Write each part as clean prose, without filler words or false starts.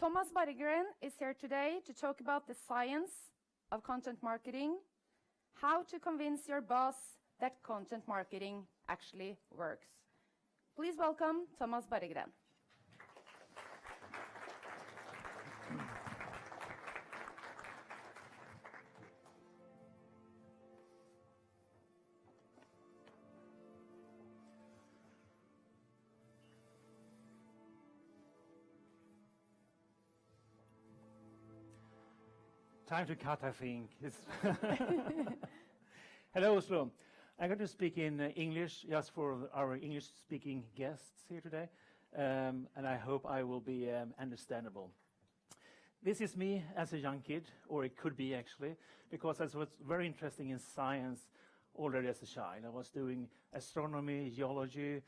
Thomas Barregren is here today to talk about the science of content marketing, how to convince your boss that content marketing actually works. Please welcome Thomas Barregren. Time to cut, I think. Hello, Oslo. I'm going to speak in English just for our English-speaking guests here today, and I hope I will be understandable. This is me as a young kid, or it could be actually, because I was very interested in science already as a child. I was doing astronomy, geology,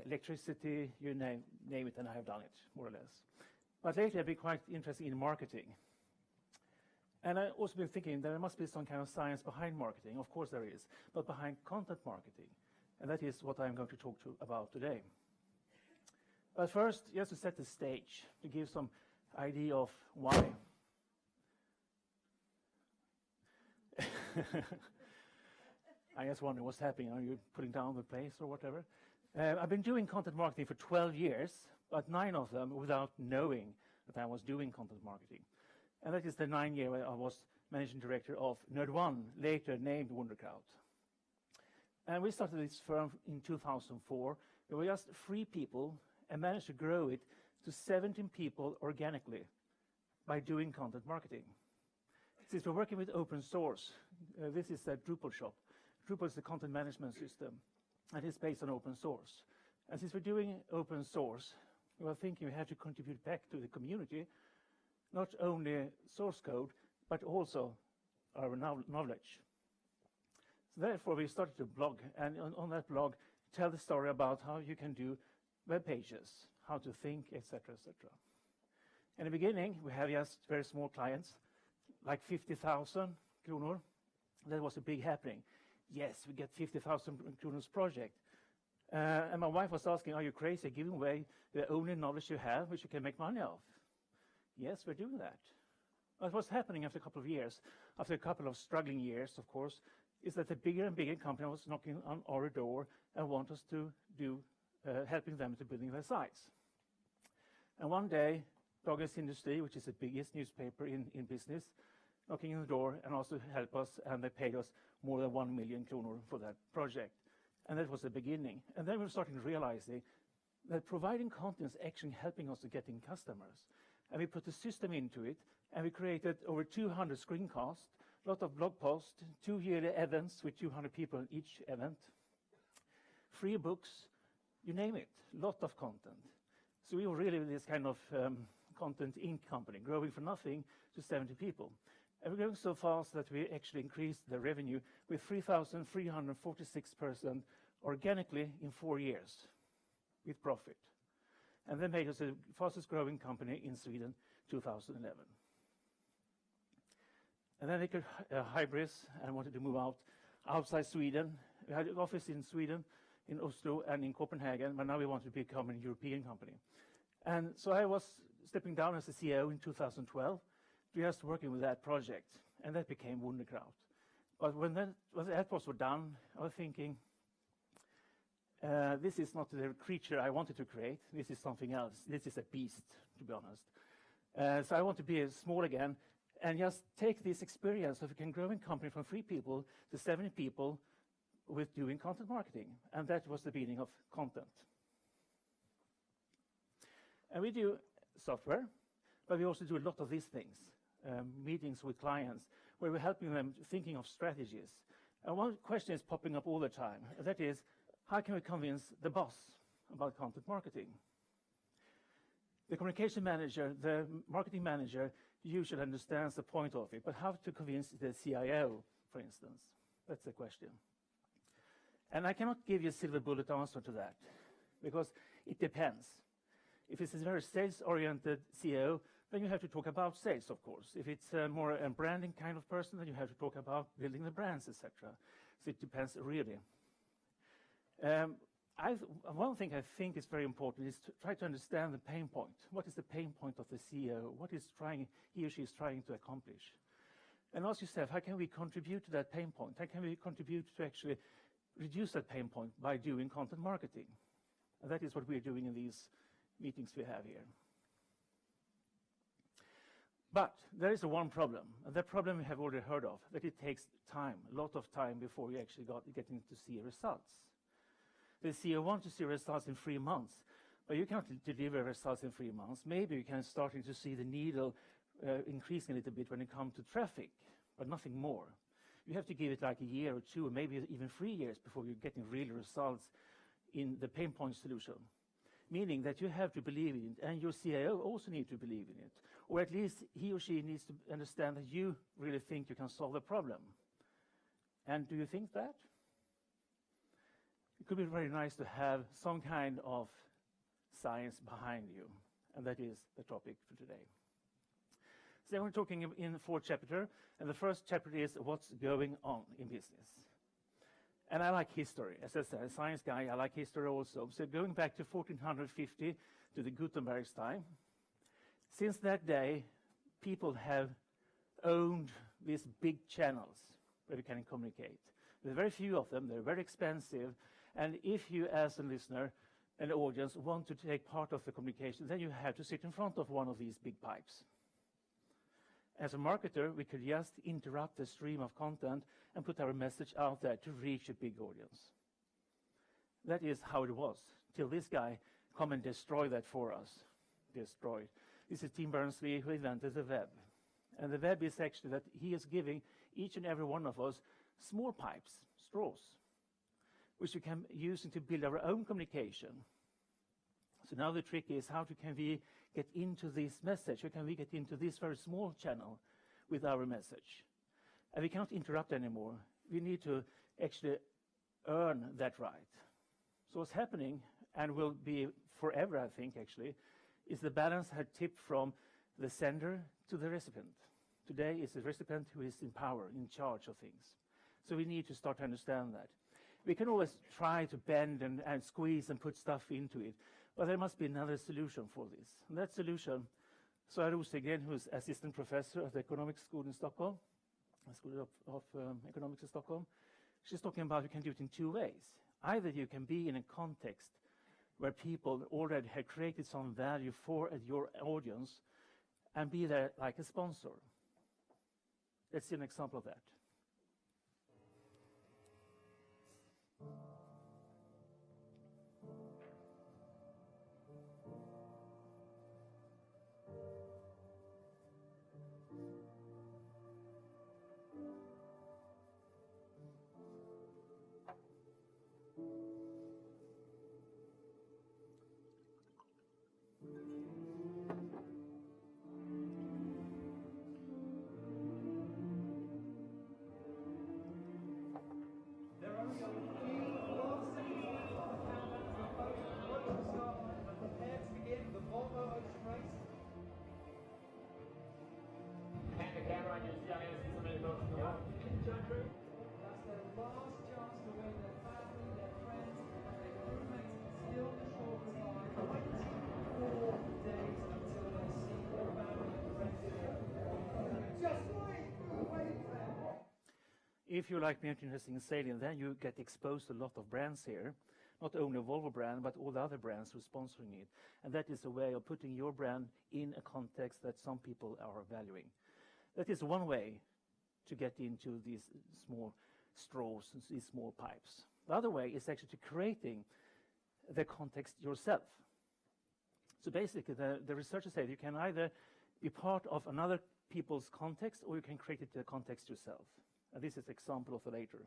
electricity, you name it, and I have done it, more or less. But lately I've been quite interested in marketing. And I've also been thinking there must be some kind of science behind marketing. Of course there is, but behind content marketing. And that is what I'm going to talk about today. But first, just to set the stage, to give some idea of why. I just wonder what's happening. Are you putting down the place or whatever? I've been doing content marketing for 12 years, but 9 of them without knowing that I was doing content marketing. And that is the 9 year where I was managing director of Nerd1, later named Wunderkraut. And we started this firm in 2004. We were just 3 people and managed to grow it to 17 people organically by doing content marketing. Since we're working with open source, this is a Drupal shop. Drupal is the content management system, and it's based on open source. And since we're doing open source, we were thinking we have to contribute back to the community, not only source code, but also our knowledge. So therefore, we started a blog, and on that blog, tell the story about how you can do web pages, how to think, etc., etc. In the beginning, we had just very small clients, like 50,000 kronor. That was a big happening. Yes, we get 50,000 kronor project. And my wife was asking, are you crazy, giving away the only knowledge you have, which you can make money of? Yes, we're doing that. But what's happening after a couple of years, after a couple of struggling years, of course, is that the bigger and bigger company was knocking on our door and want us to do, helping them to building their sites. And one day, Dagens Industri, which is the biggest newspaper in business, knocking on the door and also help us, and they paid us more than 1 million kronor for that project. And that was the beginning. And then we were starting realizing that providing content is actually helping us to getting customers. And we put a system into it, and we created over 200 screencasts, a lot of blog posts, 2 yearly events with 200 people in each event, 3 books, you name it, a lot of content. So we were really this kind of content inc. company, growing from nothing to 70 people. And we're growing so fast that we actually increased the revenue with 3,346% organically in 4 years with profit. And they made us the fastest growing company in Sweden 2011. And then they could hybris and wanted to move outside Sweden. We had an office in Sweden, in Oslo and in Copenhagen, but now we want to become a European company. And so I was stepping down as the CEO in 2012, just working with that project, and that became Wunderkraut. But when that was done, I was thinking, this is not the creature I wanted to create. This is something else. This is a beast, to be honest. So I want to be small again and just take this experience of a growing company from 3 people to 70 people with doing content marketing. And that was the beginning of Kntnt. And we do software, but we also do a lot of these things, meetings with clients, where we're helping them thinking of strategies. And one question is popping up all the time, and that is, how can we convince the boss about content marketing? The communication manager, the marketing manager, usually understands the point of it, but how to convince the CIO, for instance? That's the question. And I cannot give you a silver bullet answer to that, because it depends. If it's a very sales-oriented CEO, then you have to talk about sales, of course. If it's more a branding kind of person, then you have to talk about building the brands, etc. So it depends really. One thing I think is very important is to try to understand the pain point. What is the pain point of the CEO? What is he or she is trying to accomplish? And ask yourself, how can we contribute to that pain point? How can we contribute to actually reduce that pain point by doing content marketing? And that is what we're doing in these meetings we have here. But there is one problem, and that problem we have already heard of, that it takes time, a lot of time before you actually get to see results. The CEO wants to see results in 3 months, but you can't deliver results in 3 months. Maybe you can start to see the needle increasing a little bit when it comes to traffic, but nothing more. You have to give it like a year or 2, or maybe even 3 years before you're getting real results in the pain point solution. Meaning that you have to believe in it, and your CIO also needs to believe in it. Or at least he or she needs to understand that you really think you can solve the problem. And do you think that? It could be very nice to have some kind of science behind you, and that is the topic for today. So we're talking in the 4th chapter, and the first chapter is what's going on in business. And I like history. As I said, a science guy, I like history also. So going back to 1450, to the Gutenberg's time, since that day, people have owned these big channels where we can communicate. There are very few of them. They're very expensive. And if you, as a listener, an audience, want to take part of the communication, then you have to sit in front of one of these big pipes. As a marketer, we could just interrupt the stream of content and put our message out there to reach a big audience. That is how it was, till this guy come and destroy that for us. Destroyed. This is Tim Berners-Lee who invented the web. And the web is actually that he is giving each and every one of us small pipes, straws, which we can use to build our own communication. So now the trick is how can we get into this message? How can we get into this very small channel with our message? And we can't interrupt anymore. We need to actually earn that right. So what's happening, and will be forever, I think, actually, is the balance had tipped from the sender to the recipient. Today is the recipient who is in power, in charge of things. So we need to start to understand that. We can always try to bend and squeeze and put stuff into it, but there must be another solution for this. And that solution, Sara Rosengren, who is assistant professor at the Economics School in Stockholm, School of Economics in Stockholm, she's talking about you can do it in 2 ways. Either you can be in a context where people already have created some value for your audience and be there like a sponsor. Let's see an example of that. If you like me interested in sailing, then you get exposed to a lot of brands here. Not only Volvo brand, but all the other brands who are sponsoring it. And that is a way of putting your brand in a context that some people are valuing. That is one way to get into these small straws, these small pipes. The other way is actually to creating the context yourself. So basically, the researchers say you can either be part of another people's context, or you can create it the context yourself. And this is an example of the later.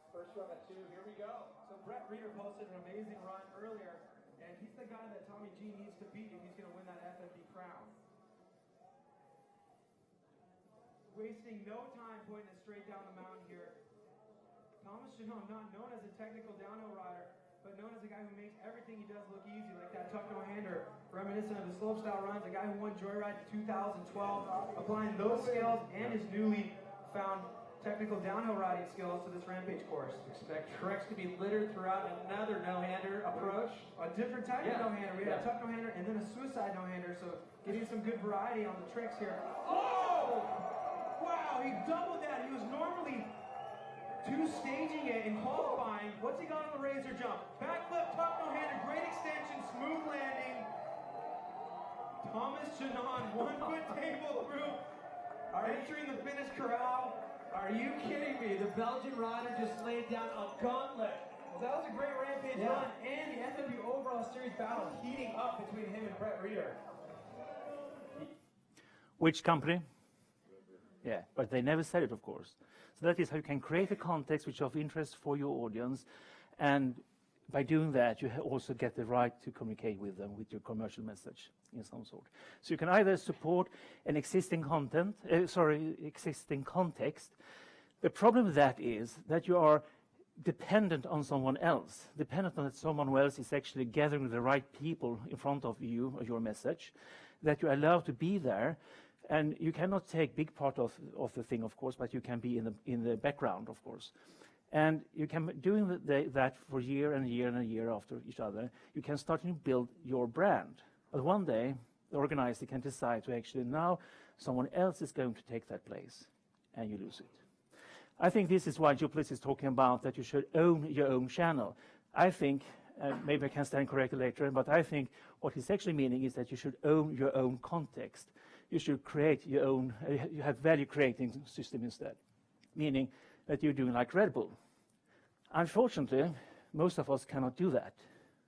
First run at 2, here we go. So Brett Reeder posted an amazing run earlier, and he's the guy that Tommy G needs to beat if he's going to win that FFD crown. Wasting no time putting it straight down the mountain here. Thomas Chenot, not known as a technical downhill rider, but known as a guy who makes everything he does look easy, like that tuck no-hander, reminiscent of his slopestyle runs, a guy who won Joyride in 2012, applying those skills and his newly found technical downhill riding skills to this Rampage course. Expect tricks to be littered throughout another no-hander approach. A different type of no-hander. We had a tuck no-hander and then a suicide no-hander, so getting some good variety on the tricks here. Oh! Wow, he doubled that. He was normally two-staging it in qualifying. What's he got on the razor jump? Backflip, tuck no-hander, great extension, smooth landing. Thomas Kntnt, 1 foot table through, entering the finish corral. Are you kidding me? The Belgian rider just laid down a gauntlet. Well, that was a great Rampage run, and the FW overall series battle heating up between him and Brett Reeder. Which company? Yeah, but they never said it, of course. So that is how you can create a context which is of interest for your audience, and by doing that, you also get the right to communicate with them with your commercial message in some sort. So you can either support an existing existing context. The problem with that is that you are dependent on someone else, dependent on that someone else is actually gathering the right people in front of you or your message, that you're allowed to be there. And you cannot take big part of the thing, of course, but you can be in the background, of course. And you can, doing that for year and year and a year after each other, you can start to build your brand. But one day, the organizer can decide to actually now someone else is going to take that place, and you lose it. I think this is why Jupolis is talking about that you should own your own channel. I think, maybe I can stand corrected later, but I think what he's actually meaning is that you should own your own context. You should create your own, you have value creating system instead, meaning that you're doing like Red Bull. Unfortunately, most of us cannot do that,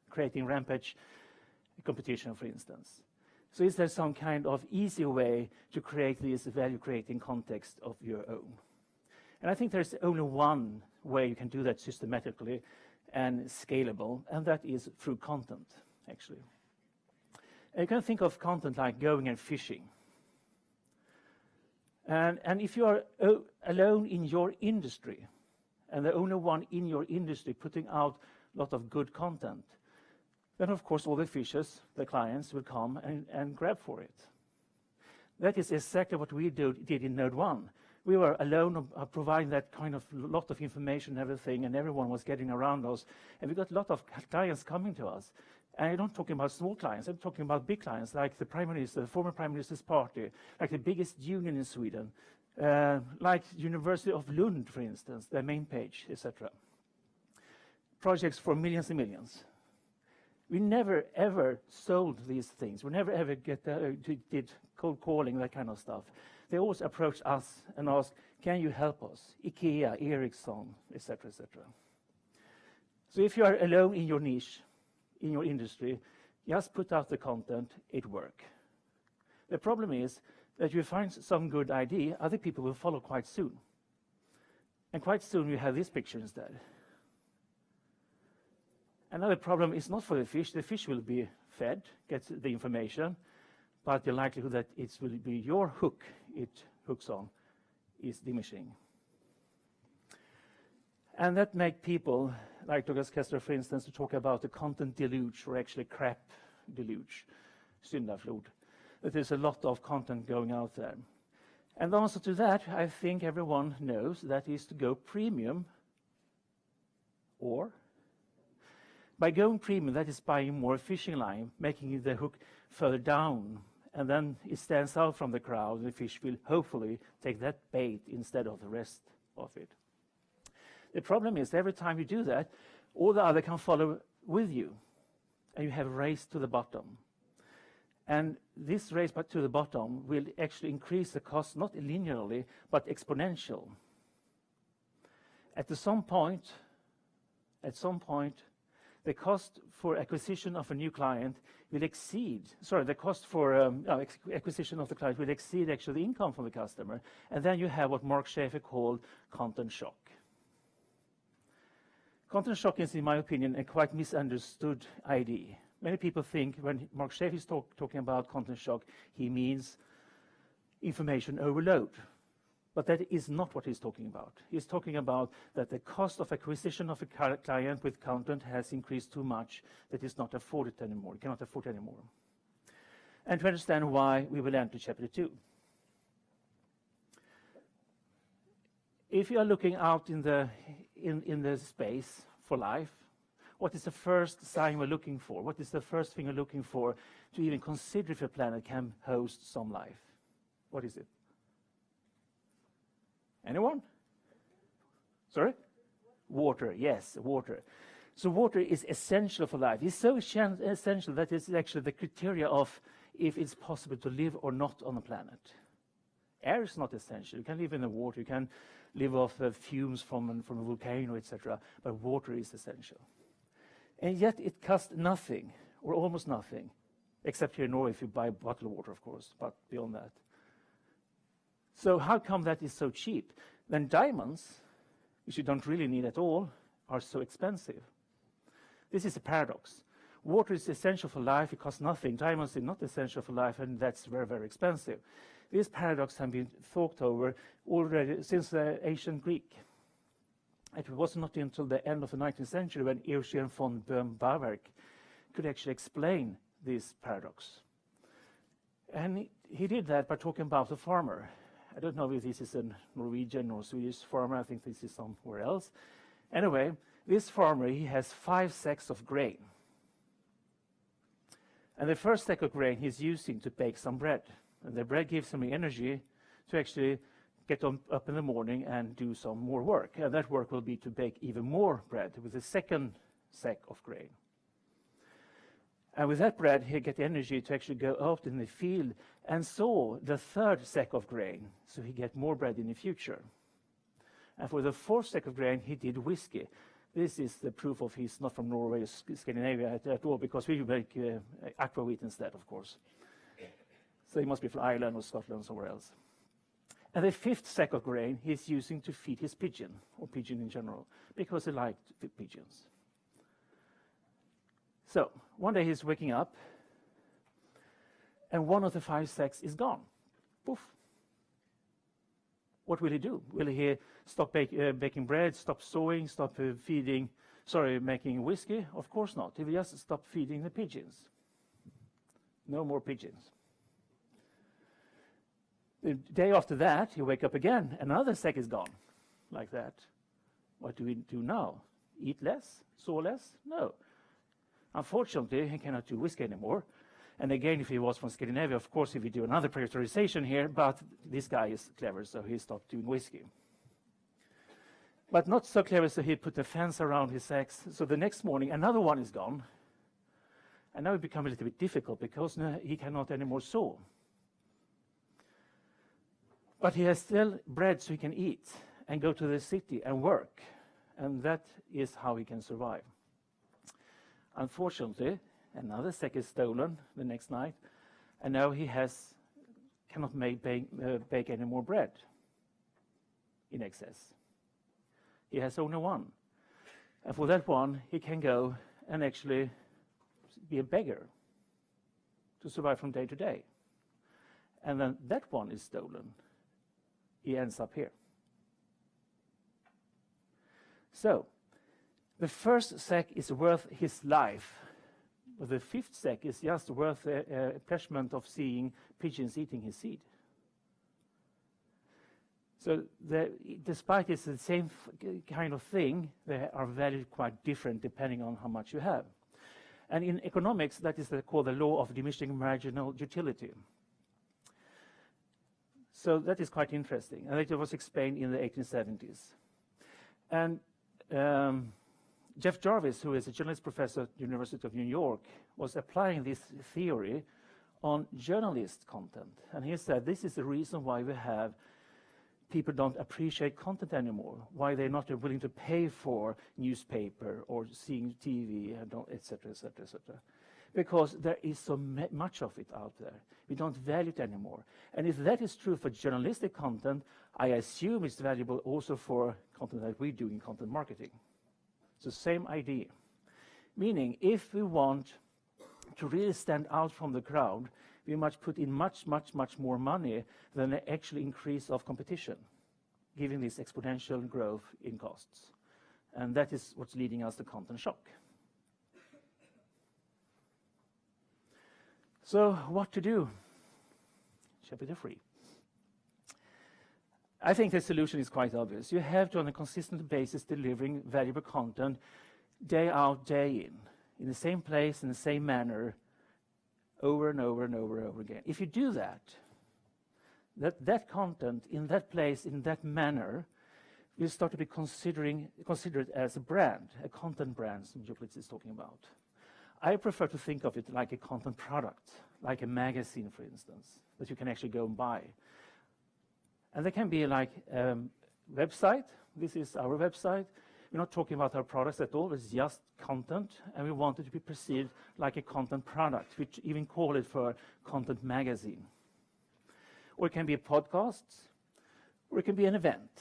creating Rampage competition, for instance. So is there some kind of easier way to create this value-creating context of your own? And I think there's only one way you can do that systematically and scalable, and that is through content, actually. And you can think of content like going and fishing. And if you are alone in your industry, and the only one in your industry putting out a lot of good content, then of course all the fishers, the clients, will come and grab for it. That is exactly what we did in Node 1. We were alone providing that kind of lot of information and everything, and everyone was getting around us. And we got a lot of clients coming to us. And I'm not talking about small clients, I'm talking about big clients, like the Prime Minister, the former Prime Minister's party, like the biggest union in Sweden, like University of Lund, for instance, their main page, etc. Projects for millions and millions. We never, ever sold these things. We never, ever did cold calling, that kind of stuff. They always approached us and asked, can you help us? IKEA, Ericsson, etc., etc. So if you are alone in your niche, in your industry, just put out the content, it works. The problem is that you find some good idea, other people will follow quite soon. And quite soon you have this picture instead. Another problem is not for the fish will be fed, get the information, but the likelihood that it will be your hook it hooks on is diminishing. And that makes people, like Douglas Kessler, for instance, to talk about the content deluge, or actually crap deluge, syndaflod. That there's a lot of content going out there. And the answer to that, I think everyone knows, that is to go premium, or by going premium, that is buying more fishing line, making the hook further down, and then it stands out from the crowd, and the fish will hopefully take that bait instead of the rest of it. The problem is every time you do that, all the other can follow with you, and you have a race to the bottom. And this race to the bottom will actually increase the cost, not linearly, but exponential. At some point, the cost for acquisition of a new client will exceed, the cost for acquisition of the client will exceed actually the income from the customer. And then you have what Mark Schaefer called content shock. Content shock is, in my opinion, a quite misunderstood idea. Many people think when Mark Schaefer is talking about content shock, he means information overload. But that is not what he's talking about. He's talking about that the cost of acquisition of a client with content has increased too much that it's not afforded anymore, cannot afford anymore. And to understand why, we will enter chapter 2. if you are looking out in the space for life, what is the first sign we're looking for? What is the first thing you're looking for to even consider if a planet can host some life? What is it? Anyone? Sorry? Water, yes, water. So water is essential for life. It's so essential that it's actually the criteria of if it's possible to live or not on the planet. Air is not essential. You can live in the water. You can live off fumes from a volcano, etc. But water is essential. And yet it costs nothing, or almost nothing, except here in Norway if you buy bottled water, of course, but beyond that. So how come that is so cheap? Then diamonds, which you don't really need at all, are so expensive. This is a paradox. Water is essential for life, it costs nothing. Diamonds are not essential for life, and that's very, very expensive. This paradox has been thought over already since the ancient Greek. It was not until the end of the 19th century when Eugen von Barregren could actually explain this paradox. And he did that by talking about a farmer. I don't know if this is a Norwegian or Swedish farmer. I think this is somewhere else. Anyway, this farmer, he has 5 sacks of grain. And the first sack of grain he's using to bake some bread. And the bread gives him the energy to actually get up in the morning and do some more work. And that work will be to bake even more bread with the second sack of grain. And with that bread, he get energy to actually go out in the field and sow the third sack of grain, so he get more bread in the future. And for the fourth sack of grain, he did whiskey. This is the proof of he's not from Norway, Scandinavia at all, because we make aquavit instead, of course. So he must be from Ireland or Scotland or somewhere else. And the fifth sack of grain he's using to feed his pigeon, or pigeon in general, because he liked pigeons. So one day he's waking up, and one of the 5 sacks is gone. Poof. What will he do? Will he stop baking bread, stop sowing, stop making whiskey? Of course not. He will just stop feeding the pigeons. No more pigeons. The day after that, you wake up again, another sack is gone, like that. What do we do now? Eat less? Sow less? No. Unfortunately, he cannot do whiskey anymore. And again, if he was from Scandinavia, of course, he would do another prioritization here, but this guy is clever, so he stopped doing whiskey. But not so clever, so he put a fence around his sacks. So the next morning, another one is gone. And now it becomes a little bit difficult, because he cannot anymore sow. But he has still bread so he can eat and go to the city and work. And that is how he can survive. Unfortunately, another sack is stolen the next night, and now he cannot bake any more bread in excess. He has only one. And for that one, he can go and actually be a beggar to survive from day to day. And then that one is stolen. He ends up here. So, the first sack is worth his life, but the fifth sack is just worth the pleasurement of seeing pigeons eating his seed. So despite it's the same kind of thing, they are valued quite different depending on how much you have. And in economics, that is called the law of diminishing marginal utility. So that is quite interesting, and it was explained in the 1870s. And Jeff Jarvis, who is a journalist professor at the University of New York, was applying this theory on journalist content. And he said this is the reason why we have people don't appreciate content anymore, why they're not willing to pay for newspaper or seeing TV, and etc., etc., etc. Because there is so much of it out there. We don't value it anymore. And if that is true for journalistic content, I assume it's valuable also for content that we do in content marketing. It's the same idea. Meaning, if we want to really stand out from the crowd, we must put in much more money than the actual increase of competition, giving this exponential growth in costs. And that is what's leading us to content shock. So what to do? Chapter 3. I think the solution is quite obvious. You have to, on a consistent basis, delivering valuable content day out, day in the same place, in the same manner, over and over and over and over again. If you do that, that content in that place, in that manner, will start to be considered as a brand, a content brand, som Joplitz is talking about. I prefer to think of it like a content product, like a magazine, for instance, that you can actually go and buy. And there can be like a website. This is our website. We're not talking about our products at all. It's just content, and we want it to be perceived like a content product. We even call it for content magazine. Or it can be a podcast, or it can be an event.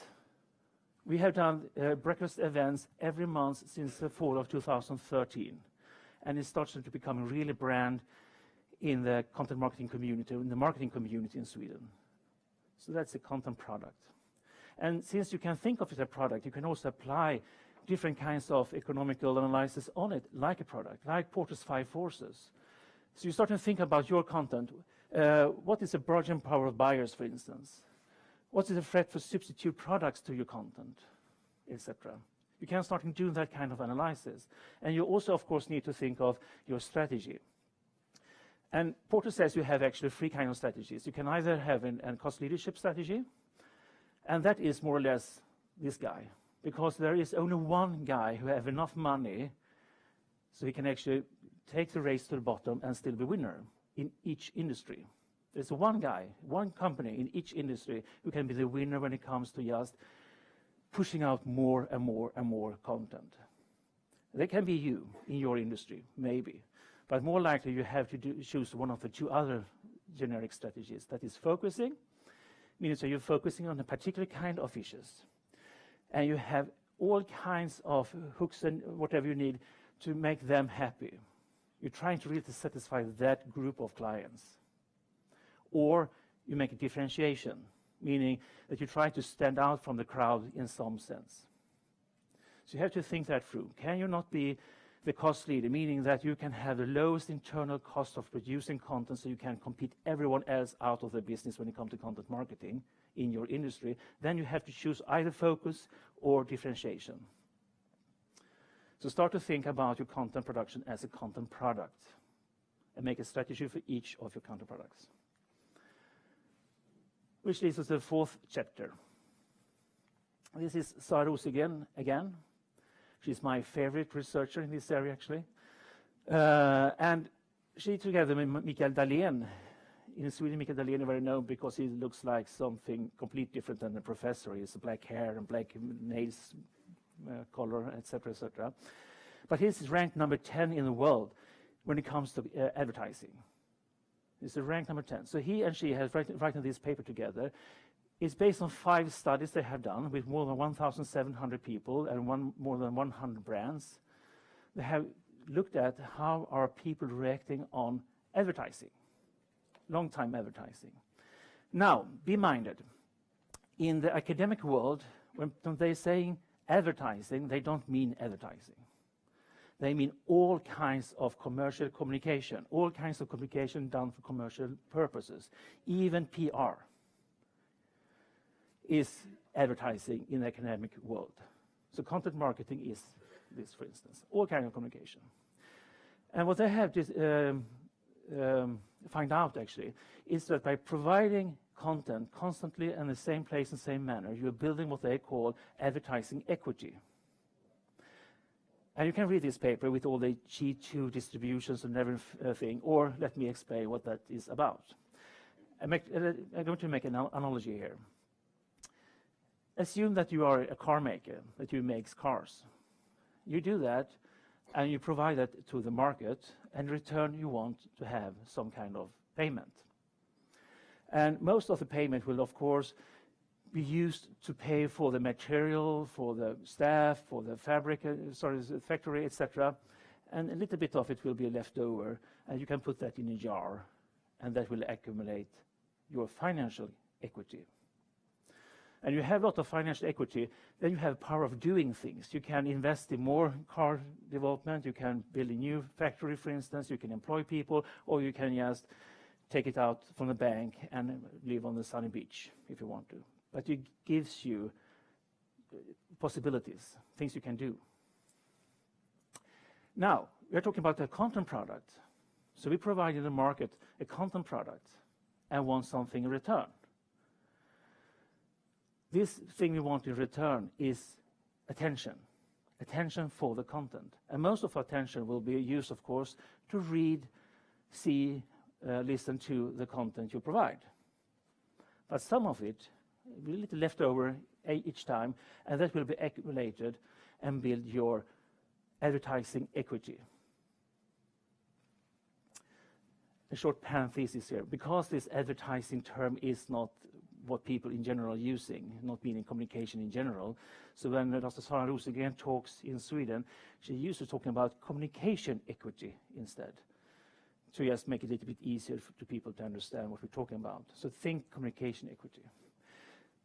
We have done breakfast events every month since the fall of 2013, and it starts to become a really brand in the content marketing community, in the marketing community in Sweden. So that's a content product. And since you can think of it as a product, you can also apply different kinds of economical analysis on it, like a product, like Porter's 5 forces. So you start to think about your content. What is the bargaining power of buyers, for instance? What is the threat for substitute products to your content, etc.? You can start doing that kind of analysis. And you also, of course, need to think of your strategy. And Porter says you have actually 3 kinds of strategies. You can either have a cost leadership strategy, and that is more or less this guy, because there is only one guy who has enough money so he can actually take the race to the bottom and still be winner in each industry. There's one guy, one company in each industry who can be the winner when it comes to just pushing out more and more and more content. They can be you in your industry, maybe. But more likely you have to choose one of the 2 other generic strategies. That is focusing, meaning that you're focusing on a particular kind of issues. And you have all kinds of hooks and whatever you need to make them happy. You're trying to really satisfy that group of clients. Or you make a differentiation, meaning that you try to stand out from the crowd in some sense. So you have to think that through. Can you not be the cost leader, meaning that you can have the lowest internal cost of producing content so you can compete everyone else out of the business when it comes to content marketing in your industry? Then you have to choose either focus or differentiation. So start to think about your content production as a content product and make a strategy for each of your content products. Which leads us to the 4th chapter. This is Sara Rosengren again. She's my favorite researcher in this area, actually. And she, together with Mikael Dahlén, in Sweden, Mikael Dahlén is very known because he looks like something completely different than the professor. He has black hair and black nails, color, etc., etc. But he's ranked number 10 in the world when it comes to advertising. He's ranked number 10. So he and she have written this paper together. It's based on 5 studies they have done with more than 1,700 people and more than 100 brands. They have looked at how are people reacting on advertising, long-time advertising. Now, be minded. In the academic world, when they're saying advertising, they don't mean advertising. They mean all kinds of commercial communication, all kinds of communication done for commercial purposes, even PR. Is advertising in the academic world. So content marketing is this, for instance, all kinds of communication. And what they have to find out, actually, is that by providing content constantly in the same place and same manner, you're building what they call advertising equity. And you can read this paper with all the G2 distributions and everything, or let me explain what that is about. I'm going to make an analogy here. Assume that you are a car maker, that you make cars. You do that, and you provide that to the market, and in return you want to have some kind of payment. And most of the payment will, of course, be used to pay for the material, for the staff, for the the factory, etc. And a little bit of it will be left over, and you can put that in a jar, and that will accumulate your financial equity. And you have a lot of financial equity, then you have power of doing things. You can invest in more car development, you can build a new factory, for instance, you can employ people, or you can just take it out from the bank and live on the sunny beach if you want to. but it gives you possibilities, things you can do. Now, we're talking about a content product. So we provide in the market a content product and want something in return. This thing we want in return is attention for the content. And most of our attention will be used, of course, to read, see, listen to the content you provide. But some of it will be a little left over each time, and that will be accumulated and build your advertising equity. A short parenthesis here, because this advertising term is not what people in general are using, not meaning communication in general. So when Dr. Sara Rosengren talks in Sweden, she used to talking about communication equity instead, to just make it a little bit easier to people to understand what we're talking about. So think communication equity.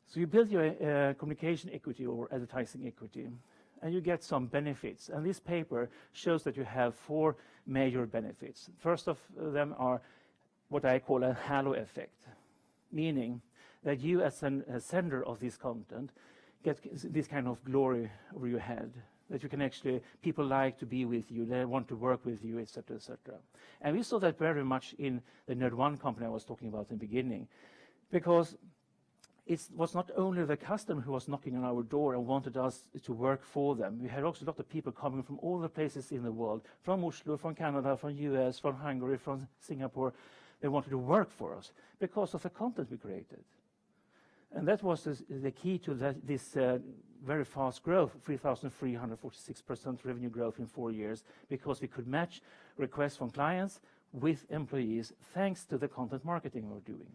So you build your communication equity or advertising equity, and you get some benefits. And this paper shows that you have 4 major benefits. First of them are what I call a halo effect, meaning that you as a sender of this content get this kind of glory over your head, that you can actually, people like to be with you, they want to work with you, etc., etc. And we saw that very much in the Nerd1 company I was talking about in the beginning, because it was not only the customer who was knocking on our door and wanted us to work for them. We had also a lot of people coming from all the places in the world, from Oslo, from Canada, from US, from Hungary, from Singapore. They wanted to work for us because of the content we created. And that was the key to this very fast growth, 3,346% revenue growth in 4 years, because we could match requests from clients with employees thanks to the content marketing we're doing.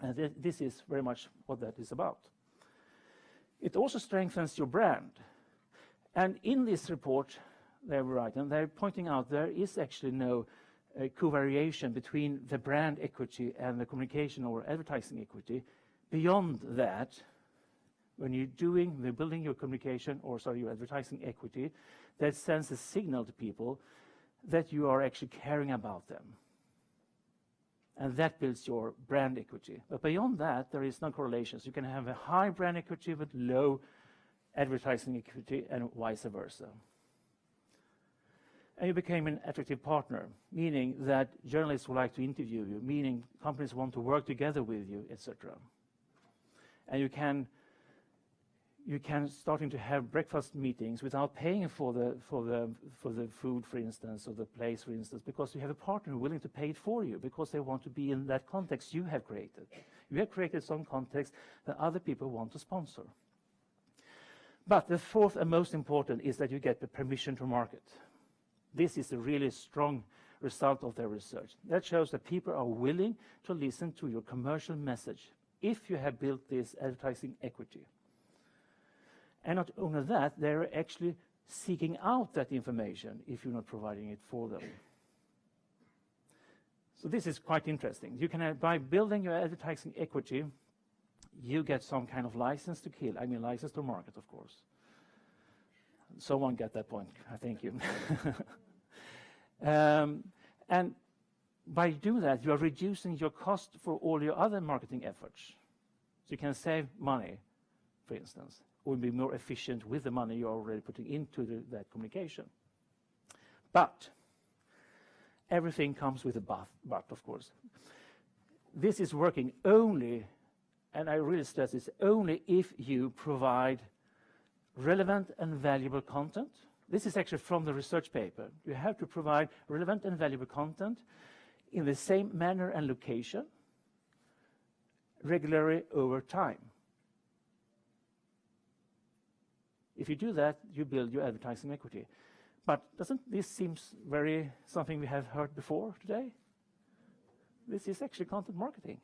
And this is very much what that is about. It also strengthens your brand. And in this report, they were right, and they're pointing out there is actually no covariation between the brand equity and the communication or advertising equity. Beyond that, when you're building your communication or your advertising equity, that sends a signal to people that you are actually caring about them. And that builds your brand equity. But beyond that, there is no correlations. You can have a high brand equity with low advertising equity and vice versa. And you became an attractive partner, meaning that journalists would like to interview you, meaning companies want to work together with you, etc. And you can starting to have breakfast meetings without paying for the food, for instance, or the place, for instance, because you have a partner willing to pay it for you because they want to be in that context you have created. You have created some context that other people want to sponsor. But the fourth and most important is that you get the permission to market. This is a really strong result of their research. That shows that people are willing to listen to your commercial message if you have built this advertising equity. And not only that, they're actually seeking out that information if you're not providing it for them. So this is quite interesting. You can, by building your advertising equity, you get some kind of license to kill. I mean, license to market, of course. Someone got that point. Thank you. And by doing that, you are reducing your cost for all your other marketing efforts. So you can save money, for instance, or be more efficient with the money you're already putting into that communication. But everything comes with a but, of course. This is working only, and I really stress this, only if you provide relevant and valuable content. This is actually from the research paper. You have to provide relevant and valuable content in the same manner and location, regularly over time. If you do that, you build your advertising equity. But doesn't this seem very something we have heard before today? This is actually content marketing.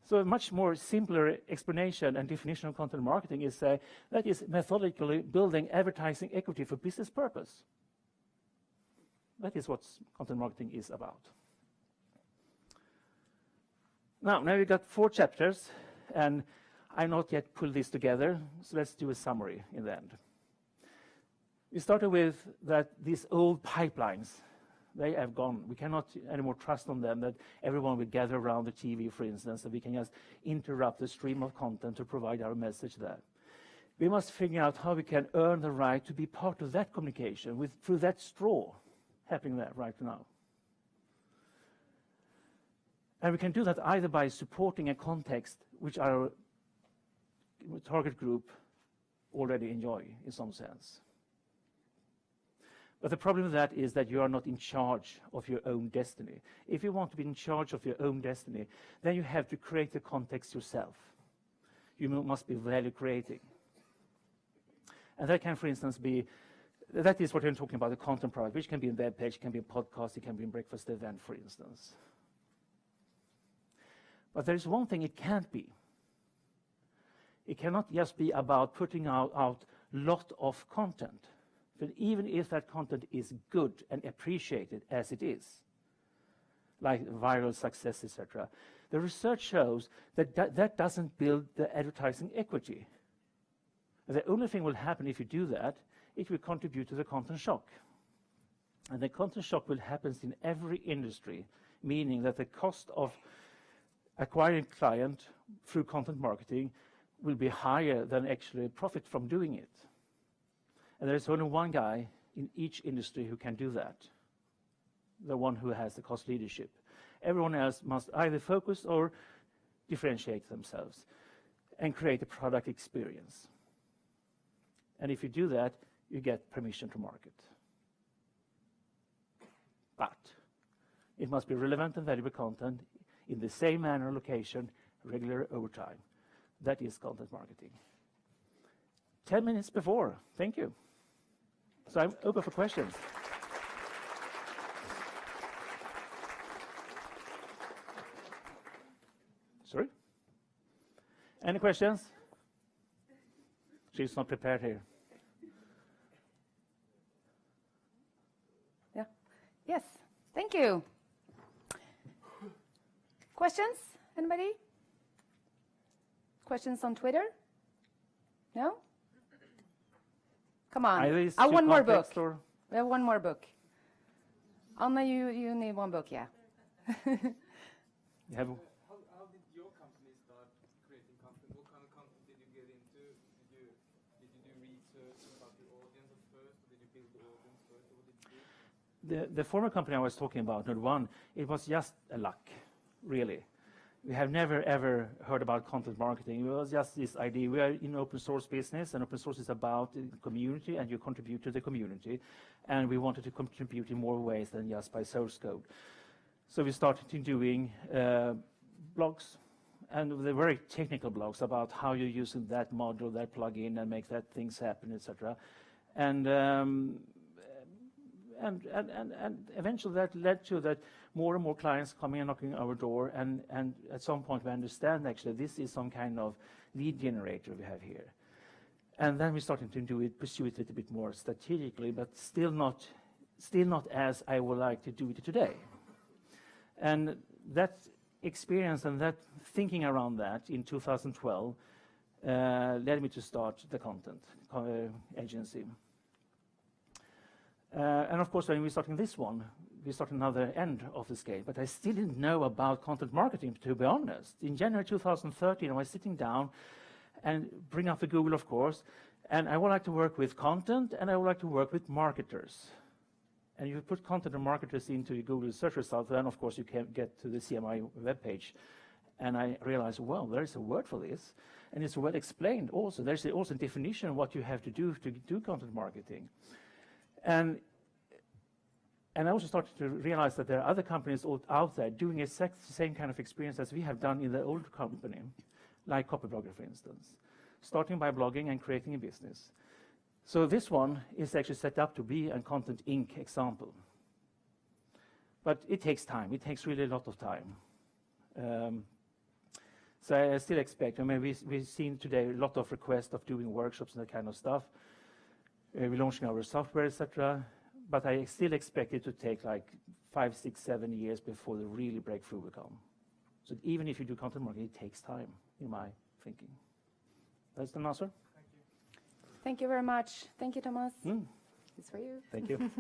So a much more simpler explanation and definition of content marketing is that is methodically building advertising equity for business purpose. That is what content marketing is about. Now we've got 4 chapters, and I not yet pulled this together, so let's do a summary in the end. We started with that these old pipelines They have gone. We cannot anymore trust on them that everyone will gather around the TV, for instance, and we can just interrupt the stream of content to provide our message there. We must figure out how we can earn the right to be part of that communication through that straw happening there right now. And we can do that either by supporting a context which our target group already enjoy in some sense. But the problem with that is that you are not in charge of your own destiny. If you want to be in charge of your own destiny, then you have to create the context yourself. You must be value creating. And that can, for instance, be, that is what I'm talking about, the content product, which can be a web page, it can be a podcast, it can be a breakfast event, for instance. But there is one thing it can't be. It cannot just be about putting out lot of content. But even if that content is good and appreciated as it is, like viral success, etc., the research shows that that doesn't build the advertising equity. The only thing will happen if you do that, it will contribute to the content shock. And the content shock will happen in every industry, meaning that the cost of acquiring a client through content marketing will be higher than actually profit from doing it. And there is only one guy in each industry who can do that, the one who has the cost leadership. Everyone else must either focus or differentiate themselves and create a product experience. And if you do that, you get permission to market. But it must be relevant and valuable content in the same manner, location, regular over time. That is content marketing. 10 minutes before. Thank you. So I'm open for questions. Sorry? Any questions? She's not prepared here. Yeah. Yes. Thank you. Questions? Anybody? Questions on Twitter? No? Come on. One more book. We have one more book. Anna, you need one book, yeah. You have. How did your company start creating content? What kind of content did you get into? Did you do research about your audience at first, or did you build the audience first, or what did you do? The former company I was talking about, Node1, it was just a luck, really. We have never, ever heard about content marketing. It was just this idea. We are in open source business, and open source is about the community, and you contribute to the community. And we wanted to contribute in more ways than just by source code. So we started doing blogs, and the very technical blogs about how you're using that module, that plugin, and make that things happen, etc. And eventually that led to that more and more clients coming and knocking our door, and at some point we understand actually this is some kind of lead generator we have here. And then we started to pursue it a little bit more strategically, but still not as I would like to do it today. And that experience and that thinking around that in 2012 led me to start the content agency. And of course, when we started this one, we started another end of the scale. But I still didn't know about content marketing, to be honest. In January 2013, I was sitting down and bring up the Google, of course. And I would like to work with content, and I would like to work with marketers. And you put content and marketers into your Google search result, then, of course, you can get to the CMI webpage. And I realized, well, there is a word for this. And it's well explained also. There's also a definition of what you have to do content marketing. And I also started to realize that there are other companies out there doing the same kind of experience as we have done in the old company, like Copyblogger, for instance, starting by blogging and creating a business. So this one is actually set up to be a Kntnt Inc. example. But it takes time. It takes really a lot of time. So I still expect, I mean, we've seen today a lot of requests of doing workshops and that kind of stuff. We're launching our software, etc. But I still expect it to take like 5, 6, 7 years before the really breakthrough will come. So even if you do content marketing, it takes time, in my thinking. That's the answer. Thank you very much. Thank you, Thomas. It's for you. Thank you.